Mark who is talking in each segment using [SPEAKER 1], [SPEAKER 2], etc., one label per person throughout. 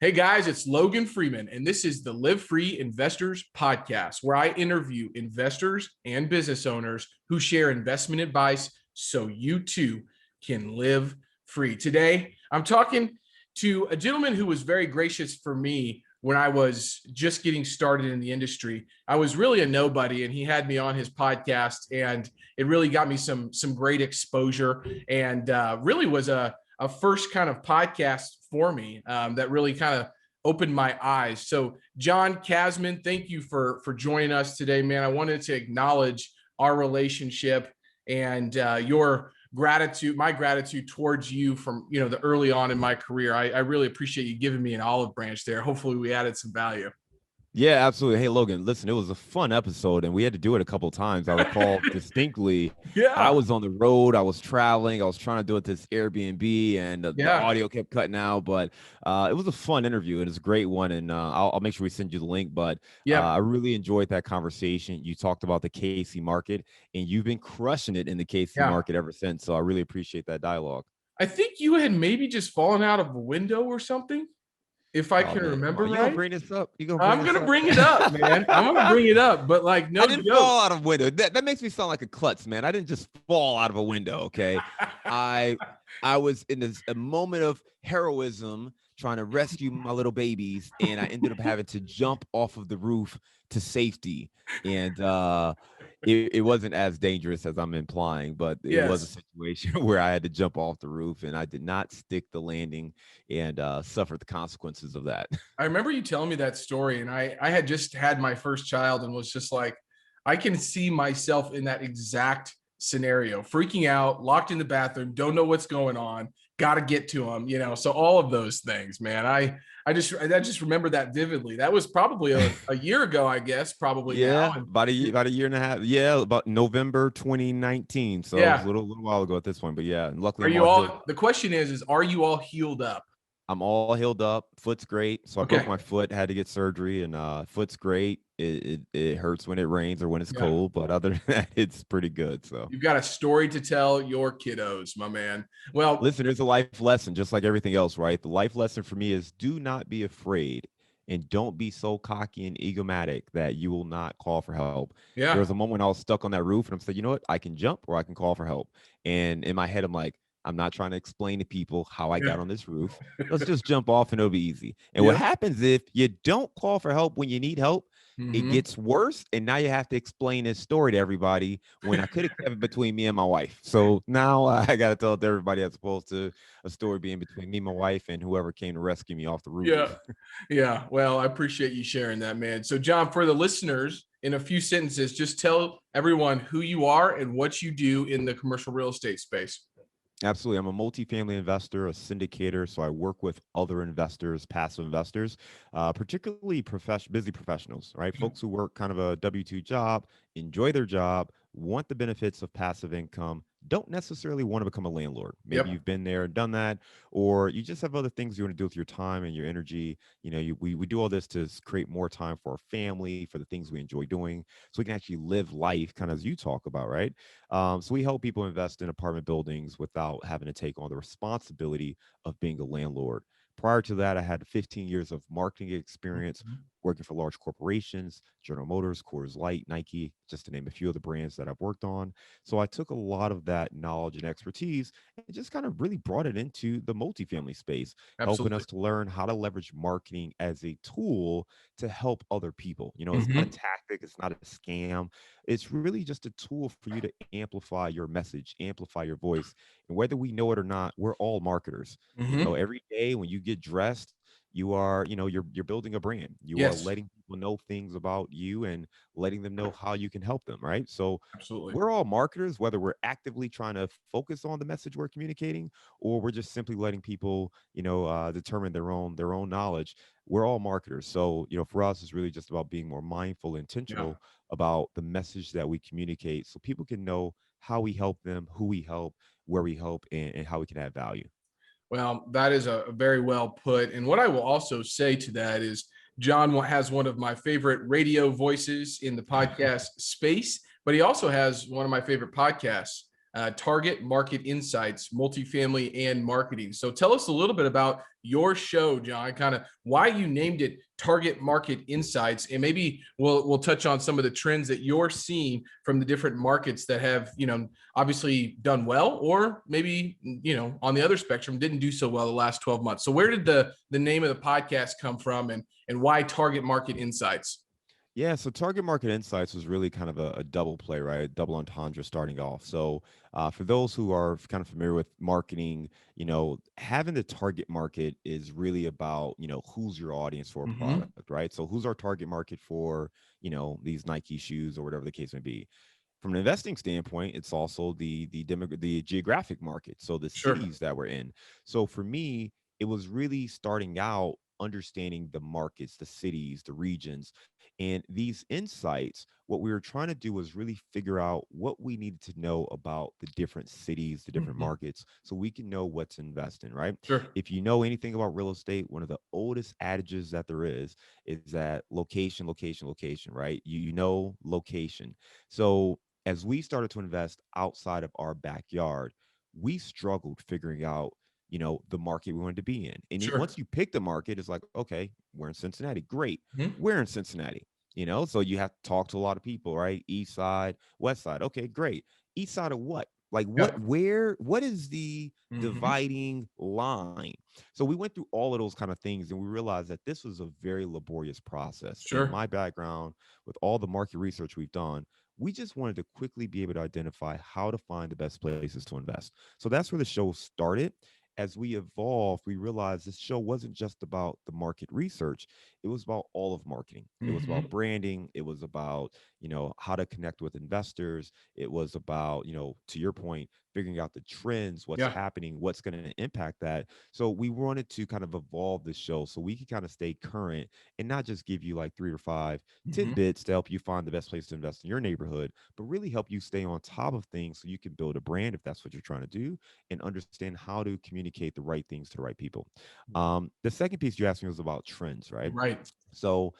[SPEAKER 1] Hey guys, it's Logan Freeman, and this is the LiveFree Investors Podcast, where I interview investors and business owners who share investment advice so you too can live free. Today, I'm talking to a gentleman who was very gracious for me when I was just getting started in the industry. I was really a nobody, and he had me on his podcast, and it really got me some great exposure, and really was a first kind of podcast for me that really kind of opened my eyes. So John Casmon, thank you for joining us today, man. I wanted to acknowledge our relationship and your gratitude, my gratitude towards you from, the early on in my career. I really appreciate you giving me an olive branch there. Hopefully we added some value.
[SPEAKER 2] Yeah, absolutely. Hey, Logan, listen, it was a fun episode and we had to do it a couple of times. I recall distinctly, I
[SPEAKER 1] Yeah.
[SPEAKER 2] was on the road, I was traveling, I was trying to do it this Airbnb and the
[SPEAKER 1] Yeah.
[SPEAKER 2] audio kept cutting out, but it was a fun interview and it's a great one. And I'll make sure we send you the link, but
[SPEAKER 1] Yeah.
[SPEAKER 2] I really enjoyed that conversation. You talked about the KC market and you've been crushing it in the KC
[SPEAKER 1] Yeah.
[SPEAKER 2] market ever since. So I really appreciate that dialogue.
[SPEAKER 1] I think you had maybe just fallen out of a window or something, if I
[SPEAKER 2] Oh
[SPEAKER 1] can
[SPEAKER 2] man, come
[SPEAKER 1] remember
[SPEAKER 2] on. You gonna
[SPEAKER 1] right.
[SPEAKER 2] bring this up? You gonna bring
[SPEAKER 1] I'm
[SPEAKER 2] this
[SPEAKER 1] gonna
[SPEAKER 2] up?
[SPEAKER 1] bring it up, man. I'm gonna bring it up, but like
[SPEAKER 2] I
[SPEAKER 1] no
[SPEAKER 2] didn't
[SPEAKER 1] joke.
[SPEAKER 2] fall out of a window. That makes me sound like a klutz, man. I didn't just fall out of a window. Okay, I I was in a moment of heroism trying to rescue my little babies, and I ended up having to jump off of the roof to safety. And it wasn't as dangerous as I'm implying, but it was a
[SPEAKER 1] Yes.
[SPEAKER 2] situation where I had to jump off the roof, and I did not stick the landing, and suffered the consequences of that.
[SPEAKER 1] I remember you telling me that story, and I had just had my first child and was just like, I can see myself in that exact scenario, freaking out, locked in the bathroom, don't know what's going on, got to get to him, so all of those things, man. I just remember that vividly. That was probably a year ago, I guess, probably now.
[SPEAKER 2] Yeah,
[SPEAKER 1] And
[SPEAKER 2] about a year and a half. Yeah, about November 2019. So it was
[SPEAKER 1] yeah,
[SPEAKER 2] a little while ago at this point. But yeah, and luckily
[SPEAKER 1] are
[SPEAKER 2] I'm
[SPEAKER 1] you
[SPEAKER 2] all healed.
[SPEAKER 1] all, the question is are you all healed up?
[SPEAKER 2] I'm all healed up. Foot's great. So I broke
[SPEAKER 1] Okay.
[SPEAKER 2] my foot, had to get surgery, and foot's great. It hurts when it rains or when it's
[SPEAKER 1] Yeah.
[SPEAKER 2] cold, but other than that, it's pretty good. So
[SPEAKER 1] You've got a story to tell your kiddos, my man. Well,
[SPEAKER 2] listen, there's a life lesson, just like everything else, right? The life lesson for me is do not be afraid and don't be so cocky and egomatic that you will not call for help. There
[SPEAKER 1] yeah.
[SPEAKER 2] was a moment when I was stuck on that roof and I'm saying, you know what? I can jump or I can call for help. And in my head, I'm like, I'm not trying to explain to people how I
[SPEAKER 1] Yeah.
[SPEAKER 2] got on this roof. Let's just jump off and it'll be easy. And what
[SPEAKER 1] Yep.
[SPEAKER 2] happens if you don't call for help when you need help? It
[SPEAKER 1] Hmm.
[SPEAKER 2] gets worse, and now you have to explain this story to everybody when I could have kept it between me and my wife. So now I got to tell it to everybody as opposed to a story being between me, my wife, and whoever came to rescue me off the
[SPEAKER 1] Yeah.
[SPEAKER 2] roof.
[SPEAKER 1] Yeah. Well, I appreciate you sharing that, man. So, John, for the listeners, in a few sentences, just tell everyone who you are and what you do in the commercial real estate space.
[SPEAKER 2] Absolutely. I'm a multifamily investor, a syndicator. So I work with other investors, passive investors, particularly busy professionals, right? Folks who work kind of a W-2 job, enjoy their job, want the benefits of passive income, don't necessarily want to become a landlord. Maybe
[SPEAKER 1] Yep.
[SPEAKER 2] you've been there and done that, or you just have other things you want to do with your time and your energy. We do all this to create more time for our family, for the things we enjoy doing, so we can actually live life kind of as you talk about, right? So we help people invest in apartment buildings without having to take on the responsibility of being a landlord. Prior to that, I had 15 years of marketing experience
[SPEAKER 1] Mhm.
[SPEAKER 2] working for large corporations, General Motors, Coors Light, Nike, just to name a few of the brands that I've worked on. So I took a lot of that knowledge and expertise and just kind of really brought it into the multifamily space, helping
[SPEAKER 1] Absolutely.
[SPEAKER 2] us to learn how to leverage marketing as a tool to help other people. It's not a
[SPEAKER 1] Hmm.
[SPEAKER 2] tactic, it's not a scam. It's really just a tool for you to amplify your message, amplify your voice. And whether we know it or not, we're all marketers.
[SPEAKER 1] Hmm.
[SPEAKER 2] Every day when you get dressed, you are, you're building a brand. You are
[SPEAKER 1] Yes.
[SPEAKER 2] letting people know things about you and letting them know how you can help them, right? So
[SPEAKER 1] Absolutely.
[SPEAKER 2] we're all marketers, whether we're actively trying to focus on the message we're communicating, or we're just simply letting people, determine their own knowledge. We're all marketers. So, for us, it's really just about being more mindful,
[SPEAKER 1] Yeah.
[SPEAKER 2] intentional about the message that we communicate so people can know how we help them, who we help, where we help, and how we can add value.
[SPEAKER 1] Well, that is a very well put. And what I will also say to that is John has one of my favorite radio voices in the podcast space, but he also has one of my favorite podcasts. Target Market Insights, Multifamily and Marketing. So tell us a little bit about your show, John, kind of why you named it Target Market Insights, and maybe we'll touch on some of the trends that you're seeing from the different markets that have, obviously done well, or maybe, on the other spectrum didn't do so well the last 12 months. So where did the name of the podcast come from, and why Target Market Insights?
[SPEAKER 2] Yeah, so Target Market Insights was really kind of a double play, right? Double entendre starting off. So, for those who are kind of familiar with marketing, having the target market is really about, who's your audience for a
[SPEAKER 1] Mm-hmm.
[SPEAKER 2] product, right? So, who's our target market for, these Nike shoes or whatever the case may be. From an investing standpoint, it's also the geographic market, so the
[SPEAKER 1] Sure.
[SPEAKER 2] cities that we're in. So for me, it was really starting out understanding the markets, the cities, the regions, and these insights. What we were trying to do was really figure out what we needed to know about the different cities, the different
[SPEAKER 1] Mm-hmm.
[SPEAKER 2] markets, so we can know what to invest in, right?
[SPEAKER 1] Sure.
[SPEAKER 2] If you know anything about real estate, one of the oldest adages that there is that location, location, location, right? You know location. So as we started to invest outside of our backyard, we struggled figuring out, the market we wanted to be in. And
[SPEAKER 1] Sure.
[SPEAKER 2] once you pick the market, it's like, okay, we're in Cincinnati. Great.
[SPEAKER 1] Mm-hmm.
[SPEAKER 2] We're in Cincinnati. So you have to talk to a lot of people, right? East side, west side. Okay, great. East side of what? Like
[SPEAKER 1] Yeah.
[SPEAKER 2] what is the
[SPEAKER 1] Mm-hmm.
[SPEAKER 2] dividing line? So we went through all of those kind of things and we realized that this was a very laborious process. In
[SPEAKER 1] Sure.
[SPEAKER 2] my background, with all the market research we've done, we just wanted to quickly be able to identify how to find the best places to invest. So that's where the show started. As we evolved, we realized this show wasn't just about the market research. It was about all of marketing. It was about
[SPEAKER 1] Mm-hmm.
[SPEAKER 2] branding. It was about, how to connect with investors. It was about, to your point, figuring out the trends, what's
[SPEAKER 1] Yeah.
[SPEAKER 2] happening, what's going to impact that. So we wanted to kind of evolve the show so we could kind of stay current and not just give you like 3 or 5
[SPEAKER 1] Mm-hmm.
[SPEAKER 2] tidbits to help you find the best place to invest in your neighborhood, but really help you stay on top of things so you can build a brand if that's what you're trying to do and understand how to communicate the right things to the right people. The second piece you asked me was about trends, right?
[SPEAKER 1] Right.
[SPEAKER 2] So,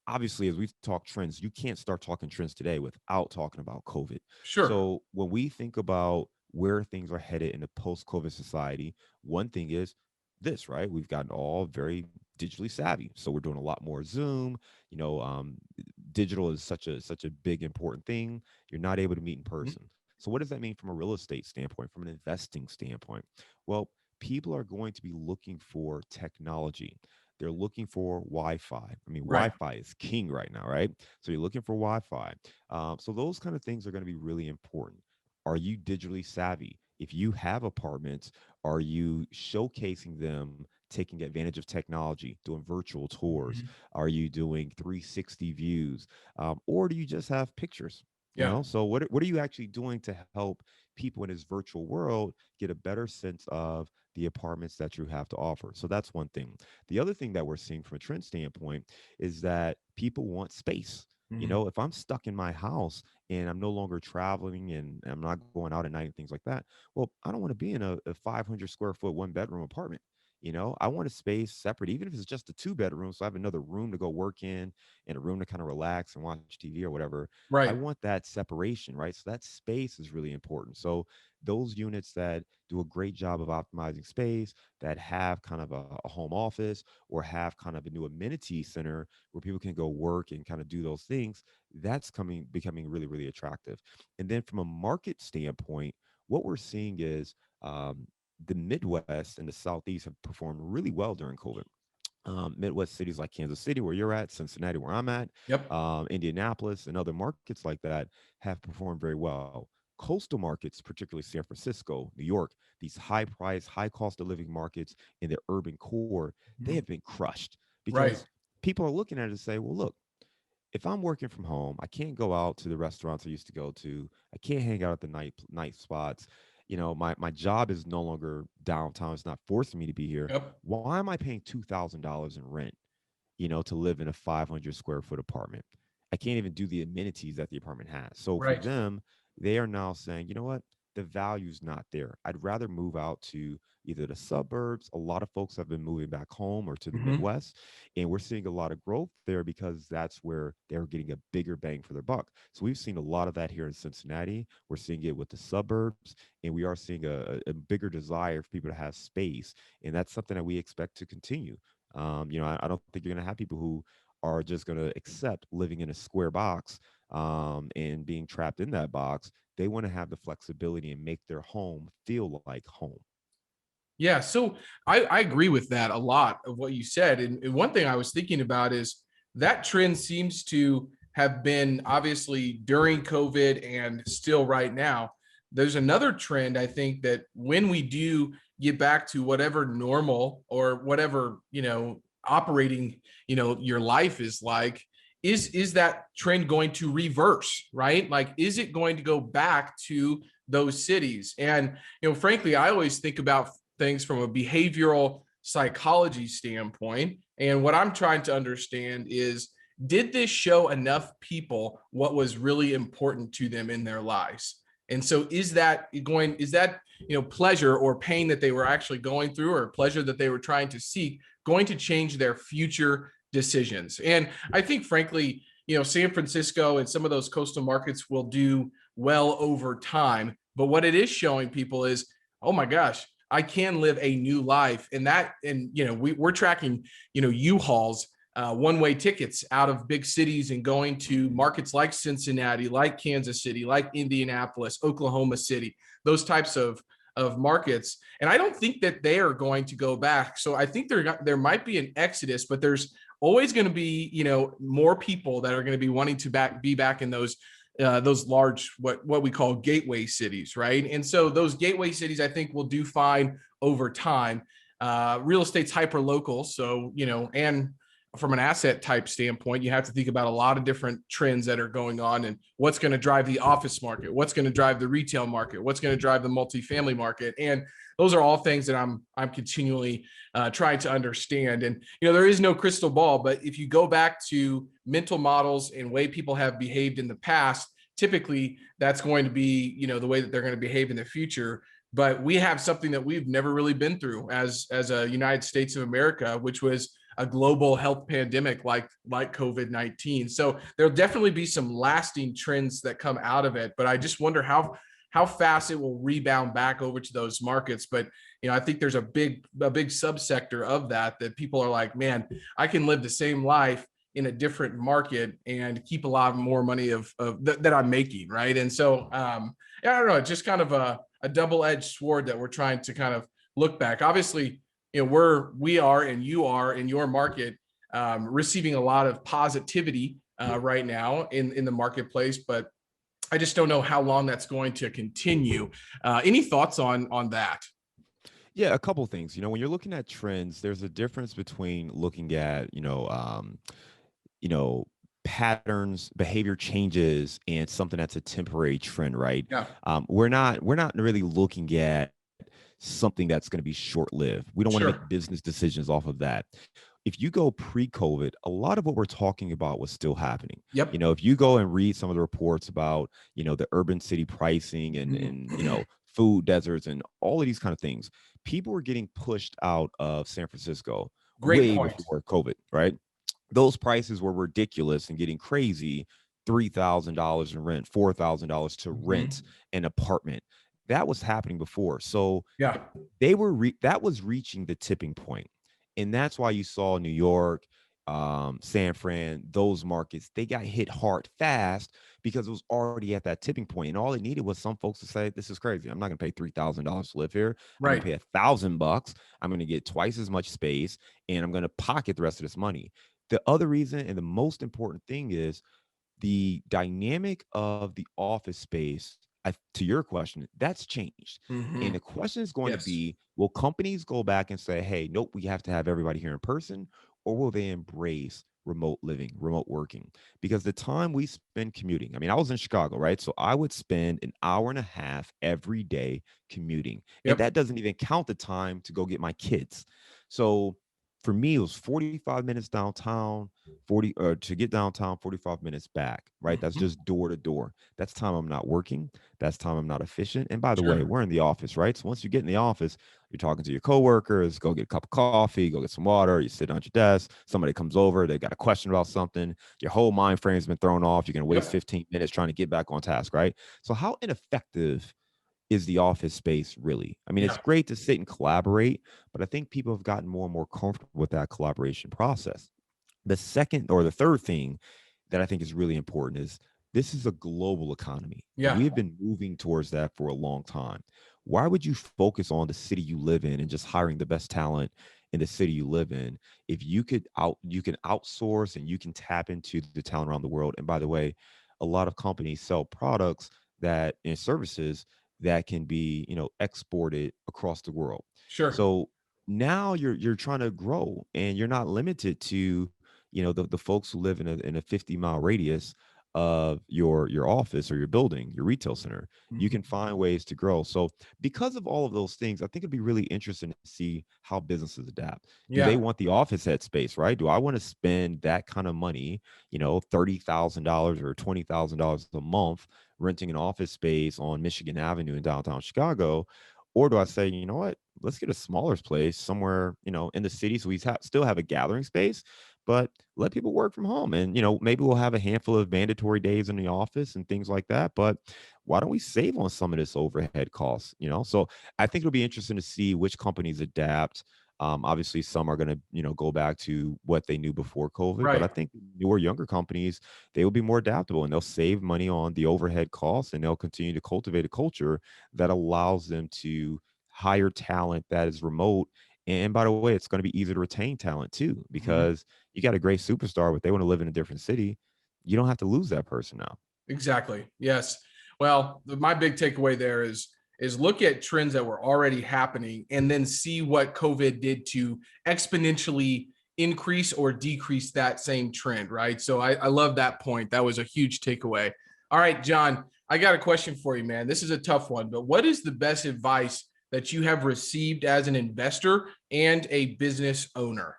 [SPEAKER 2] obviously, as we talk trends, you can't start talking trends today without talking about COVID.
[SPEAKER 1] Sure.
[SPEAKER 2] So, when we think about where things are headed in a post COVID society, one thing is this, right? We've gotten all very digitally savvy. So, we're doing a lot more Zoom. You know, um, Digital is such a big important thing. You're not able to meet in
[SPEAKER 1] Mhm.
[SPEAKER 2] person. So, what does that mean from a real estate standpoint, from an investing standpoint? Well, people are going to be looking for technology. They're looking for Wi-Fi. I mean,
[SPEAKER 1] Right.
[SPEAKER 2] Wi-Fi is king right now, right? So you're looking for Wi-Fi. So those kind of things are going to be really important. Are you digitally savvy? If you have apartments, are you showcasing them, taking advantage of technology, doing virtual tours?
[SPEAKER 1] Mhm.
[SPEAKER 2] Are you doing 360 views, or do you just have pictures?
[SPEAKER 1] Yeah.
[SPEAKER 2] So what are you actually doing to help people in this virtual world get a better sense of the apartments that you have to offer? So that's one thing. The other thing that we're seeing from a trend standpoint is that people want space.
[SPEAKER 1] Mhm.
[SPEAKER 2] If I'm stuck in my house and I'm no longer traveling and I'm not going out at night and things like that, well, I don't want to be in a 500 square foot 1 bedroom apartment. I want a space separate, even if it's just a 2 bedroom. So I have another room to go work in and a room to kind of relax and watch TV or whatever. I
[SPEAKER 1] Right.
[SPEAKER 2] want that separation, right? So that space is really important. So those units that do a great job of optimizing space, that have kind of a home office or have kind of a new amenity center where people can go work and kind of do those things, that's becoming really, really attractive. And then from a market standpoint, what we're seeing is the Midwest and the Southeast have performed really well during COVID. Midwest cities like Kansas City, where you're at, Cincinnati, where I'm at,
[SPEAKER 1] Yep.
[SPEAKER 2] Indianapolis, and other markets like that have performed very well. Coastal markets, particularly San Francisco, New York, these high price, high cost of living markets in the urban core, they
[SPEAKER 1] Mhm.
[SPEAKER 2] have been crushed
[SPEAKER 1] Right.
[SPEAKER 2] because people are looking at it and say, well, look, if I'm working from home, I can't go out to the restaurants I used to go to. I can't hang out at the night spots. My job is no longer downtown. It's not forcing me to be here.
[SPEAKER 1] Yep.
[SPEAKER 2] Why am I paying $2,000 in rent, to live in a 500 square foot apartment? I can't even do the amenities that the apartment has. So for
[SPEAKER 1] Right.
[SPEAKER 2] them, they are now saying, you know what? the value's not there. I'd rather move out to either the suburbs. A lot of folks have been moving back home or to the
[SPEAKER 1] Hmm.
[SPEAKER 2] Midwest, and we're seeing a lot of growth there because that's where they're getting a bigger bang for their buck. So we've seen a lot of that here in Cincinnati. We're seeing it with the suburbs, and we are seeing a bigger desire for people to have space, and that's something that we expect to continue. I don't think you're going to have people who are just going to accept living in a square box and being trapped in that box. They want to have the flexibility and make their home feel like home.
[SPEAKER 1] Yeah, so I agree with that a lot of what you said. And one thing I was thinking about is that trend seems to have been obviously during COVID and still right now. There's another trend, I think, that when we do get back to whatever normal or whatever, operating, your life is like, is that trend going to reverse, right? Like, is it going to go back to those cities? And, frankly, I always think about things from a behavioral psychology standpoint. And what I'm trying to understand is, did this show enough people what was really important to them in their lives? And so is that pleasure or pain that they were actually going through, or pleasure that they were trying to seek, going to change their future decisions? And I think, frankly, San Francisco and some of those coastal markets will do well over time. But what it is showing people is, oh my gosh, I can live a new life. We're tracking, U-Hauls, one-way tickets out of big cities and going to markets like Cincinnati, like Kansas City, like Indianapolis, Oklahoma City, those types of markets. And I don't think that they are going to go back. So I think there might be an exodus, but there's always going to be, more people that are going to be wanting to be back in those large, what we call gateway cities, right? And so those gateway cities, I think, will do fine over time. Real estate's hyper local, so and from an asset type standpoint, you have to think about a lot of different trends that are going on and what's going to drive the office market, what's going to drive the retail market, what's going to drive the multifamily market. And those are all things that I'm continually trying to understand. And there is no crystal ball, but if you go back to mental models and way people have behaved in the past, typically that's going to be the way that they're going to behave in the future. But we have something that we've never really been through as a United States of America, which was a global health pandemic like COVID-19. So there'll definitely be some lasting trends that come out of it. But I just wonder how fast it will rebound back over to those markets. But I think there's a big subsector of that people are like, man, I can live the same life in a different market and keep a lot more money that I'm making, right? And so I don't know, it's just kind of a double-edged sword that we're trying to kind of look back. Obviously, we are and you are in your market receiving a lot of positivity right now in the marketplace, but I just don't know how long that's going to continue. Any thoughts on that?
[SPEAKER 2] Yeah, a couple things. When you're looking at trends, there's a difference between looking at, you know, patterns, behavior changes, and something that's a temporary trend, right?
[SPEAKER 1] Yeah,
[SPEAKER 2] We're not really looking at something that's going to be short lived. We don't want to make
[SPEAKER 1] sure.
[SPEAKER 2] business decisions off of that. If you go pre-COVID, a lot of what we're talking about was still happening.
[SPEAKER 1] Yep.
[SPEAKER 2] If you go and read some of the reports about, the urban city pricing and food deserts and all of these kind of things, people were getting pushed out of San Francisco
[SPEAKER 1] Great
[SPEAKER 2] way
[SPEAKER 1] point.
[SPEAKER 2] before COVID, right? Those prices were ridiculous and getting crazy. $3,000 in rent, $4,000 to rent
[SPEAKER 1] Mhm.
[SPEAKER 2] an apartment. That was happening before. So
[SPEAKER 1] Yeah,
[SPEAKER 2] that was reaching the tipping point. And that's why you saw New York, San Fran, those markets, they got hit hard fast because it was already at that tipping point. And all it needed was some folks to say, this is crazy. I'm not gonna pay $3,000 to live here. I'm gonna
[SPEAKER 1] right.
[SPEAKER 2] pay $1,000 bucks. I'm gonna get twice as much space and I'm gonna pocket the rest of this money. The other reason and the most important thing is the dynamic of the office space, to your question, that's changed. And
[SPEAKER 1] Hmm.
[SPEAKER 2] the question is going to
[SPEAKER 1] Yes.
[SPEAKER 2] be, will companies go back and say, hey, nope, we have to have everybody here in person, or will they embrace remote living, remote working? Because the time we spend commuting, I mean, I was in Chicago, right? So I would spend an hour and a half every day commuting. And
[SPEAKER 1] Yep.
[SPEAKER 2] that doesn't even count the time to go get my kids. So for me, it was 45 minutes downtown, 40 to get downtown, 45 minutes back, right? That's
[SPEAKER 1] Mhm.
[SPEAKER 2] just door to door. That's time I'm not working. That's time I'm not efficient. And by the way,
[SPEAKER 1] Sure.
[SPEAKER 2] we're in the office, right? So once you get in the office, you're talking to your coworkers, go get a cup of coffee, go get some water, you sit on your desk, somebody comes over, they got a question about something, your whole mind frame's been thrown off. You're going to waste
[SPEAKER 1] Yep.
[SPEAKER 2] 15 minutes trying to get back on task, right? So how ineffective is the office space really? I mean, it's
[SPEAKER 1] Yeah.
[SPEAKER 2] great to sit and collaborate, but I think people have gotten more and more comfortable with that collaboration process. The second or the third thing that I think is really important is this is a global economy, and
[SPEAKER 1] Yeah.
[SPEAKER 2] we have been moving towards that for a long time. Why would you focus on the city you live in and just hiring the best talent in the city you live in if you can outsource and you can tap into the talent around the world? And by the way, a lot of companies sell products that and services that can be, exported across the world.
[SPEAKER 1] Sure.
[SPEAKER 2] So now you're trying to grow and you're not limited to, the folks who live in a 50-mile radius of your office or your building, your retail center. You
[SPEAKER 1] Mhm.
[SPEAKER 2] can find ways to grow. So because of all of those things, I think it'd be really interesting to see how businesses adapt. Do they
[SPEAKER 1] Yeah.
[SPEAKER 2] want the office headspace, right? Do I want to spend that kind of money, $30,000 or $20,000 a month renting an office space on Michigan Avenue in downtown Chicago? Or do I say, you know what, let's get a smaller place somewhere, in the city so we still have a gathering space, but let people work from home. And, maybe we'll have a handful of mandatory days in the office and things like that. But why don't we save on some of this overhead costs? So I think it'll be interesting to see which companies adapt. Obviously, some are going to, go back to what they knew before COVID. But I
[SPEAKER 1] Right.
[SPEAKER 2] think newer, younger companies, they will be more adaptable and they'll save money on the overhead costs and they'll continue to cultivate a culture that allows them to hire talent that is remote. And by the way, it's going to be easy to retain talent too,
[SPEAKER 1] Mhm.
[SPEAKER 2] because you got a great superstar, but they want to live in a different city. You don't have to lose that person now.
[SPEAKER 1] Exactly. Yes. Well, my big takeaway there is look at trends that were already happening and then see what COVID did to exponentially increase or decrease that same trend, right? So I love that point. That was a huge takeaway. All right, John, I got a question for you, man. This is a tough one, but what is the best advice that you have received as an investor and a business owner?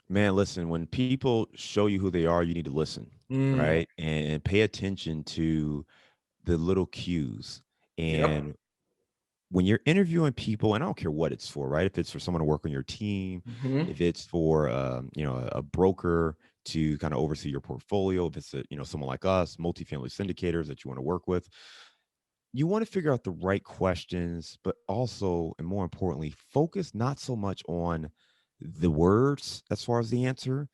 [SPEAKER 2] Man, listen, when people show you who they are, you need to listen,
[SPEAKER 1] Mm,
[SPEAKER 2] right? And pay attention to the little cues.
[SPEAKER 1] yep.
[SPEAKER 2] And when you're interviewing people, and I don't care what it's for, right? If it's for someone to work on your team,
[SPEAKER 1] Mhm.
[SPEAKER 2] if it's for a broker to kind of oversee your portfolio, if it's someone like us, multifamily syndicators that you want to work with, you want to figure out the right questions, but also, and more importantly, focus not so much on the words as far as the answer.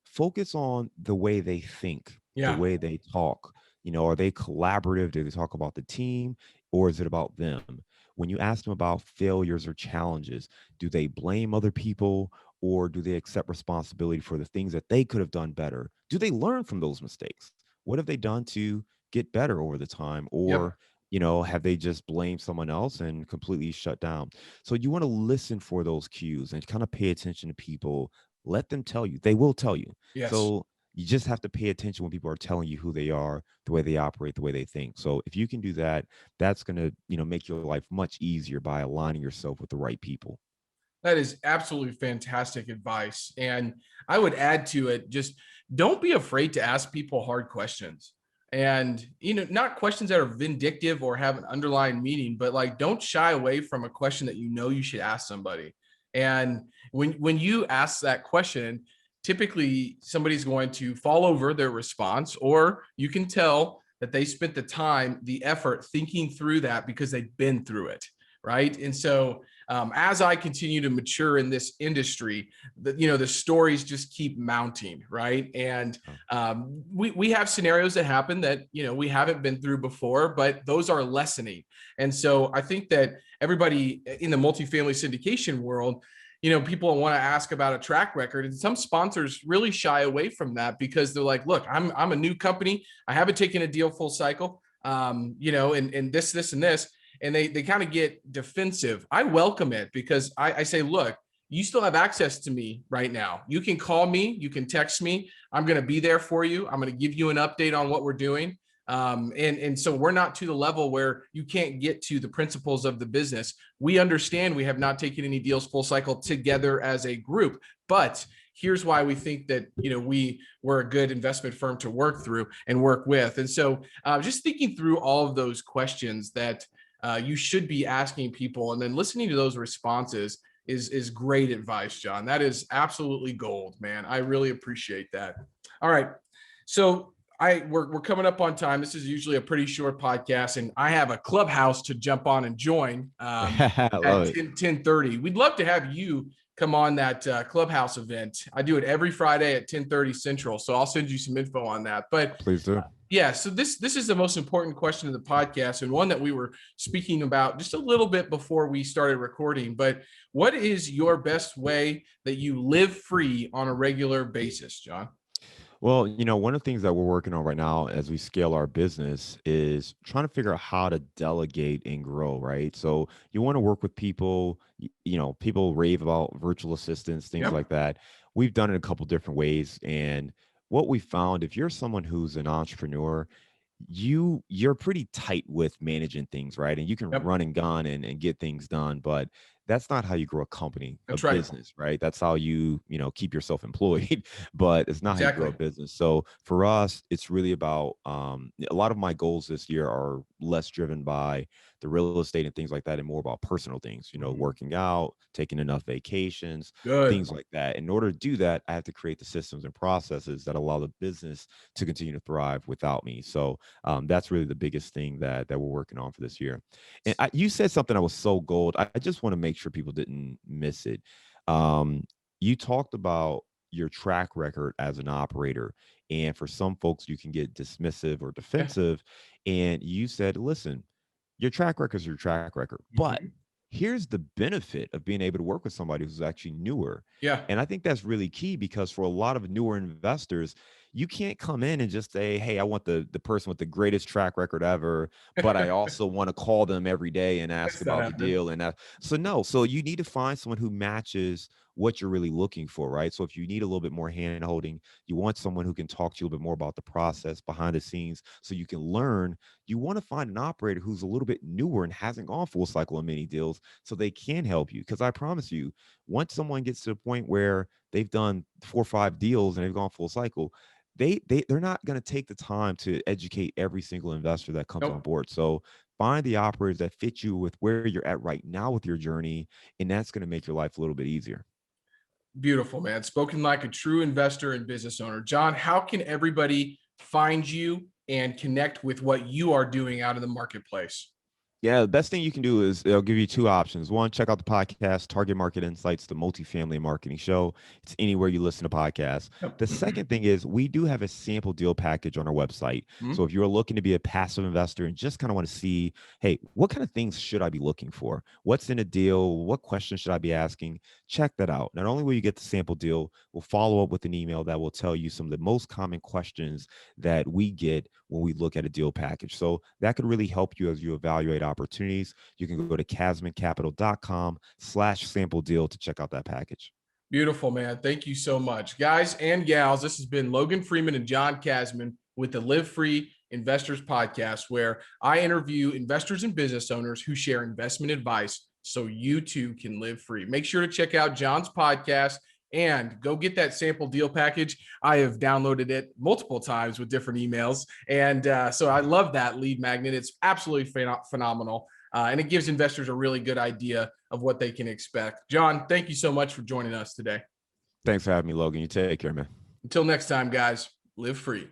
[SPEAKER 2] Focus on the way they think, the
[SPEAKER 1] Yeah.
[SPEAKER 2] way they talk. Are they collaborative? Do they talk about the team or is it about them? When you ask them about failures or challenges, do they blame other people or do they accept responsibility for the things that they could have done better? Do they learn from those mistakes? What have they done to get better over the time?
[SPEAKER 1] Yep.
[SPEAKER 2] Or, have they just blamed someone else and completely shut down? So you want to listen for those cues and kind of pay attention to people. Let them tell you. They will tell you.
[SPEAKER 1] Yes.
[SPEAKER 2] So you just have to pay attention when people are telling you who they are, the way they operate, the way they think. So if you can do that, that's going to, make your life much easier by aligning yourself with the right people.
[SPEAKER 1] That is absolutely fantastic advice. And I would add to it just don't be afraid to ask people hard questions. And, not questions that are vindictive or have an underlying meaning, but like don't shy away from a question that you should ask somebody. And when you ask that question, typically somebody's going to fall over their response, or you can tell that they spent the time, the effort thinking through that because they've been through it. Right. And so as I continue to mature in this industry, the stories just keep mounting, right? And
[SPEAKER 2] Oh,
[SPEAKER 1] we have scenarios that happen that we haven't been through before, but those are lessening. And so I think that everybody in the multifamily syndication world, people want to ask about a track record, and some sponsors really shy away from that because they're like, "Look, I'm a new company. I haven't taken a deal full cycle, and this and this." And they kind of get defensive. I welcome it because I say, look, you still have access to me right now. You can call me, you can text me. I'm going to be there for you. I'm going to give you an update on what we're doing. And so we're not to the level where you can't get to the principles of the business. We understand we have not taken any deals full cycle together as a group, but here's why we think that, we're a good investment firm to work through and work with. And so just thinking through all of those questions that you should be asking people, and then listening to those responses is great advice, John. That is absolutely gold, man. I really appreciate that. All right. So we're coming up on time. This is usually a pretty short podcast, and I have a clubhouse to jump on and join
[SPEAKER 2] I love
[SPEAKER 1] at
[SPEAKER 2] it.
[SPEAKER 1] 10:30. We'd love to have you come on that clubhouse event. I do it every Friday at 10:30 Central, so I'll send you some info on that. But
[SPEAKER 2] Please do.
[SPEAKER 1] yeah, so this is the most important question of the podcast, and one that we were speaking about just a little bit before we started recording. But what is your best way that you live free on a regular basis, John?
[SPEAKER 2] Well, one of the things that we're working on right now as we scale our business is trying to figure out how to delegate and grow, right? So you want to work with people, people rave about virtual assistants, things
[SPEAKER 1] Yep.
[SPEAKER 2] like that. We've done it a couple different ways. And what we found, if you're someone who's an entrepreneur, you're pretty tight with managing things, right? And you can
[SPEAKER 1] Yep.
[SPEAKER 2] run and gun and get things done, but that's not how you grow a company, a
[SPEAKER 1] That's right.
[SPEAKER 2] business, right? That's how keep yourself employed, but it's not how you grow a
[SPEAKER 1] Exactly.
[SPEAKER 2] business. So for us, it's really about a lot of my goals this year are less driven by the real estate and things like that, and more about personal things,
[SPEAKER 1] Mhm.
[SPEAKER 2] working out, taking enough vacations,
[SPEAKER 1] Good.
[SPEAKER 2] things like that. In order to do that, I have to create the systems and processes that allow the business to continue to thrive without me. So that's really the biggest thing that we're working on for this year. And you said something that was so gold. I just want to make sure people didn't miss it. Um, you talked about your track record as an operator, and for some folks, you can get dismissive or
[SPEAKER 1] Yeah.
[SPEAKER 2] defensive. And you said, listen, your track record is your track record, but
[SPEAKER 1] Mhm.
[SPEAKER 2] here's the benefit of being able to work with somebody who's actually newer.
[SPEAKER 1] Yeah.
[SPEAKER 2] And I think that's really key, because for a lot of newer investors, you can't come in and just say, hey, I want the person with the greatest track record ever, but I also want to call them every day and ask
[SPEAKER 1] That's not
[SPEAKER 2] about the
[SPEAKER 1] happening.
[SPEAKER 2] deal. And that, so no, so you need to find someone who matches what you're really looking for, right? So if you need a little bit more hand holding, you want someone who can talk to you a little bit more about the process behind the scenes so you can learn. You want to find an operator who's a little bit newer and hasn't gone full cycle on many deals, so they can help you. Because I promise you, once someone gets to the point where they've done 4 or 5 deals and they've gone full cycle, they're not going to take the time to educate every single investor that comes on
[SPEAKER 1] Nope.
[SPEAKER 2] board. So find the operators that fit you with where you're at right now with your journey, and that's going to make your life a little bit easier.
[SPEAKER 1] Beautiful, man. Spoken like a true investor and business owner. John, how can everybody find you and connect with what you are doing out in the marketplace?
[SPEAKER 2] Yeah, the best thing you can do is they'll give you 2 options. One, check out the podcast, Target Market Insights, the Multifamily Marketing Show. It's anywhere you listen to podcasts.
[SPEAKER 1] Yep.
[SPEAKER 2] The second thing is we do have a sample deal package on our website. So
[SPEAKER 1] Mhm.
[SPEAKER 2] if you're looking to be a passive investor and just kind of want to see, hey, what kind of things should I be looking for? What's in a deal? What questions should I be asking? Check that out. Not only will you get the sample deal, we'll follow up with an email that will tell you some of the most common questions that we get when we look at a deal package. So that could really help you as you evaluate opportunities. You can go to casmoncapital.com/sample deal to check out that package.
[SPEAKER 1] Beautiful, man. Thank you so much. Guys and gals, this has been Logan Freeman and John Casmon with the Live Free Investors Podcast, where I interview investors and business owners who share investment advice so you too can live free. Make sure to check out John's podcast and go get that sample deal package. I have downloaded it multiple times with different emails. And so I love that lead magnet. It's absolutely phenomenal. And it gives investors a really good idea of what they can expect. John, thank you so much for joining us today.
[SPEAKER 2] Thanks for having me, Logan. You take care, man.
[SPEAKER 1] Until next time, guys, live free.